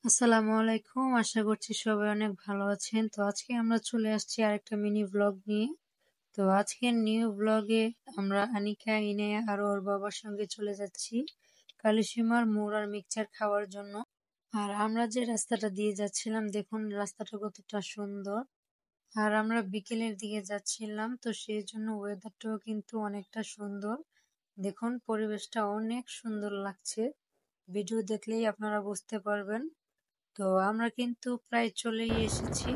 আসসালামু আলাইকুম। আশা করছি সবাই অনেক ভালো আছেন। তো আজকে আমরা চলে আসছি আরেকটা মিনি ভ্লগ নিয়ে। তো আজকের নিউ ভ্লগে আমরা আনিকা, ইনায়া আর ওর বাবার সঙ্গে চলে যাচ্ছি কালিসীমার মোড় আর মিক্সচার খাওয়ার জন্য। আর আমরা যে রাস্তাটা দিয়ে যাচ্ছিলাম, দেখুন রাস্তাটা কতটা সুন্দর। আর আমরা বিকেলের দিকে যাচ্ছিলাম, তো সেই জন্য ওয়েদারটাও কিন্তু অনেকটা সুন্দর। দেখুন পরিবেশটা অনেক সুন্দর লাগছে। ভিডিও দেখলেই আপনারা বুঝতে পারবেন। তো আমরা কিন্তু প্রায় চলেই এসেছি,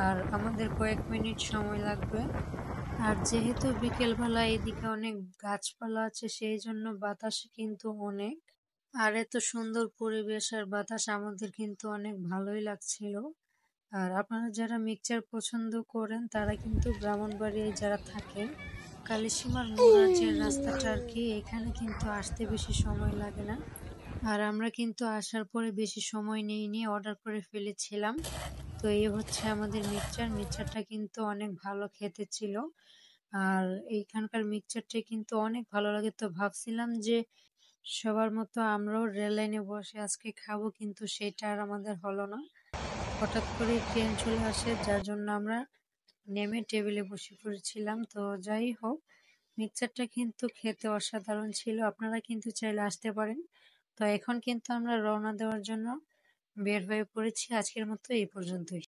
আর আমাদের কয়েক মিনিট সময় লাগবে। আর যেহেতু বিকেলবেলা এদিকে অনেক গাছপালা আছে, সেই জন্য বাতাস কিন্তু অনেক। আর এত সুন্দর পরিবেশ আর বাতাস আমাদের কিন্তু অনেক ভালোই লাগছিল। আর আপনারা যারা মিক্সচার পছন্দ করেন তারা কিন্তু ব্রাহ্মণবাড়িয়ায় যারা থাকেন, কালিসীমার মোড়ার যে রাস্তাটা আর কি, এখানে কিন্তু আসতে বেশি সময় লাগে না। আর আমরা কিন্তু আসার পরে বেশি সময় নিয়ে অর্ডার করে ফেলেছিলাম। তো এই হচ্ছে আমাদের মিক্সচারটা কিন্তু অনেক ভালো খেতে ছিল। আর এইখানকার মিক্সচারটা কিন্তু অনেক ভালো লাগে। তো ভাবছিলাম যে সবার মতো আমরাও রেল লাইনে বসে আজকে খাবো, কিন্তু সেটা আর আমাদের হলো না। হঠাৎ করে ট্রেন চলে আসে, যার জন্য আমরা নেমে টেবিলে বসে পড়েছিলাম। তো যাই হোক, মিক্সচারটা কিন্তু খেতে অসাধারণ ছিল। আপনারা কিন্তু চাইলে আসতে পারেন। তো এখন কিন্তু আমরা রওনা দেওয়ার জন্য বের হয়ে পড়েছি। আজকের মতো এই পর্যন্তই।